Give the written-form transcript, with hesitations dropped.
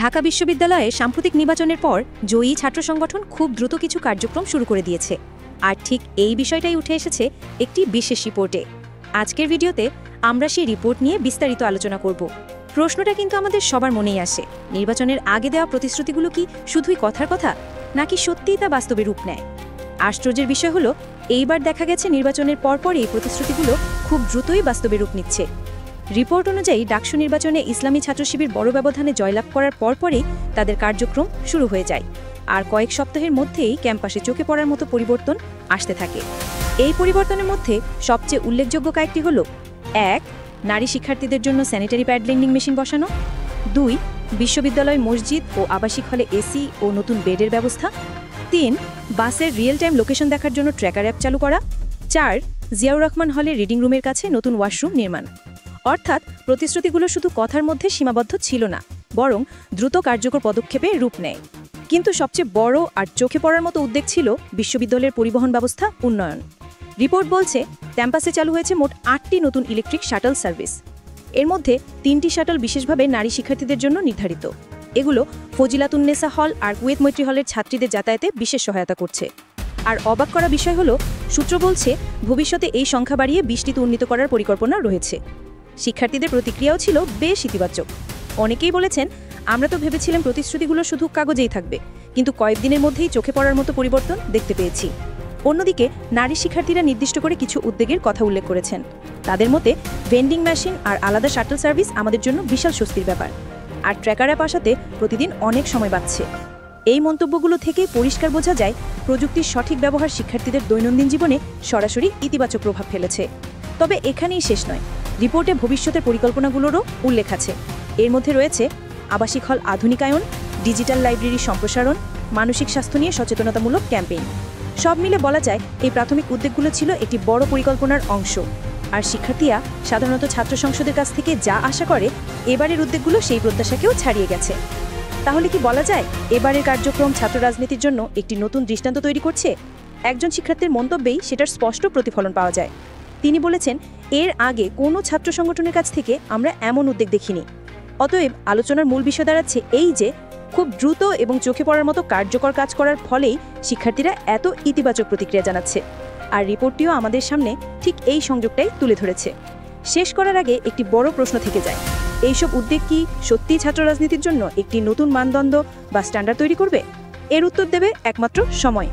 ঢাকা বিশ্ববিদ্যালয়ে সাম্প্রতিক নির্বাচনের পর জয়ী ছাত্র সংগঠন খুব দ্রুত কিছু কার্যক্রম শুরু করে দিয়েছে। আর ঠিক এই বিষয়টাই উঠে এসেছে একটি বিশেষ রিপোর্টে। আজকের ভিডিওতে আমরা সেই রিপোর্ট নিয়ে বিস্তারিত আলোচনা করব। প্রশ্নটা কিন্তু আমাদের সবার মনেই আসে, নির্বাচনের আগে দেওয়া প্রতিশ্রুতিগুলো কি শুধুই কথার কথা, নাকি সত্যিই তা বাস্তবে রূপ নেয়? আশ্চর্যের বিষয় হলো, এইবার দেখা গেছে নির্বাচনের পরপর এই প্রতিশ্রুতিগুলো খুব দ্রুতই বাস্তবে রূপ নিচ্ছে। রিপোর্ট অনুযায়ী ডাকসু নির্বাচনে ইসলামী ছাত্র শিবির বড় ব্যবধানে জয়লাভ করার পরপরই তাদের কার্যক্রম শুরু হয়ে যায়, আর কয়েক সপ্তাহের মধ্যেই ক্যাম্পাসে চোখে পড়ার মতো পরিবর্তন আসতে থাকে। এই পরিবর্তনের মধ্যে সবচেয়ে উল্লেখযোগ্য কয়েকটি হলো: ১. নারী শিক্ষার্থীদের জন্য স্যানিটারি প্যাড ভেন্ডিং মেশিন বসানো। ২. বিশ্ববিদ্যালয় মসজিদ ও আবাসিক হলে এসি ও নতুন বেডের ব্যবস্থা। ৩. বাসের রিয়েল টাইম লোকেশন দেখার জন্য ট্র্যাকার অ্যাপ চালু করা। ৪. জিয়াউর রহমান হলে রিডিং রুমের কাছে নতুন ওয়াশরুম নির্মাণ। অর্থাৎ প্রতিশ্রুতিগুলো শুধু কথার মধ্যে সীমাবদ্ধ ছিল না, বরং দ্রুত কার্যকর পদক্ষেপে রূপ নেয়। কিন্তু সবচেয়ে বড় আর চোখে পড়ার মতো উদ্যোগ ছিল বিশ্ববিদ্যালয়ের পরিবহন ব্যবস্থা উন্নয়ন। রিপোর্ট বলছে, ক্যাম্পাসে চালু হয়েছে মোট ৮টি নতুন ইলেকট্রিক শাটল সার্ভিস। এর মধ্যে ৩টি শাটল বিশেষভাবে নারী শিক্ষার্থীদের জন্য নির্ধারিত। এগুলো ফজিলাতুন্নেসা হল আর কুয়েত মৈত্রী হলের ছাত্রীদের যাতায়াতে বিশেষ সহায়তা করছে। আর অবাক করা বিষয় হলো, সূত্র বলছে ভবিষ্যতে এই সংখ্যা বাড়িয়ে ২০টিতে উন্নীত করার পরিকল্পনা রয়েছে। শিক্ষার্থীদের প্রতিক্রিয়াও ছিল বেশ ইতিবাচক। অনেকেই বলেছেন, আমরা তো ভেবেছিলাম প্রতিশ্রুতিগুলো শুধু কাগজেই থাকবে, কিন্তু কয়েকদিনের মধ্যেই চোখে পড়ার মতো পরিবর্তন দেখতে পেয়েছি। অন্যদিকে নারী শিক্ষার্থীরা নির্দিষ্ট করে কিছু উদ্যোগের কথা উল্লেখ করেছেন। তাদের মতে, ভেন্ডিং মেশিন আর আলাদা শাটল সার্ভিস আমাদের জন্য বিশাল স্বস্তির ব্যাপার, আর ট্র্যাকার অ্যাপ আসাতে প্রতিদিন অনেক সময় বাঁচছে। এই মন্তব্যগুলো থেকে পরিষ্কার বোঝা যায়, প্রযুক্তির সঠিক ব্যবহার শিক্ষার্থীদের দৈনন্দিন জীবনে সরাসরি ইতিবাচক প্রভাব ফেলেছে। তবে এখানেই শেষ নয়, রিপোর্টে ভবিষ্যতের পরিকল্পনাগুলোরও উল্লেখ আছে। এর মধ্যে রয়েছে আবাসিক হল আধুনিকায়ন, ডিজিটাল লাইব্রেরি সম্প্রসারণ, মানসিক স্বাস্থ্য নিয়ে সচেতনতামূলক ক্যাম্পেইন। সব মিলে বলা যায়, এই প্রাথমিক উদ্যোগগুলো ছিল একটি বড় পরিকল্পনার অংশ। আর শিক্ষার্থীরা সাধারণত ছাত্র সংসদের কাছ থেকে যা আশা করে, এবারের উদ্যোগগুলো সেই প্রত্যাশাকেও ছাড়িয়ে গেছে। তাহলে কি বলা যায়, এবারের কার্যক্রম ছাত্র রাজনীতির জন্য একটি নতুন দৃষ্টান্ত তৈরি করছে? একজন শিক্ষার্থীর মন্তব্যেই সেটার স্পষ্ট প্রতিফলন পাওয়া যায়। তিনি বলেছেন, এর আগে কোনো ছাত্র সংগঠনের কাছ থেকে আমরা এমন উদ্যোগ দেখিনি। অতএব আলোচনার মূল বিষয় দাঁড়াচ্ছে এই যে, খুব দ্রুত এবং চোখে পড়ার মতো কার্যকর কাজ করার ফলেই শিক্ষার্থীরা এত ইতিবাচক প্রতিক্রিয়া জানাচ্ছে। আর রিপোর্টটিও আমাদের সামনে ঠিক এই সংযোগটাই তুলে ধরেছে। শেষ করার আগে একটি বড় প্রশ্ন থেকে যায়, এইসব উদ্যোগ কি সত্যিই ছাত্র রাজনীতির জন্য একটি নতুন মানদণ্ড বা স্ট্যান্ডার্ড তৈরি করবে? এর উত্তর দেবে একমাত্র সময়।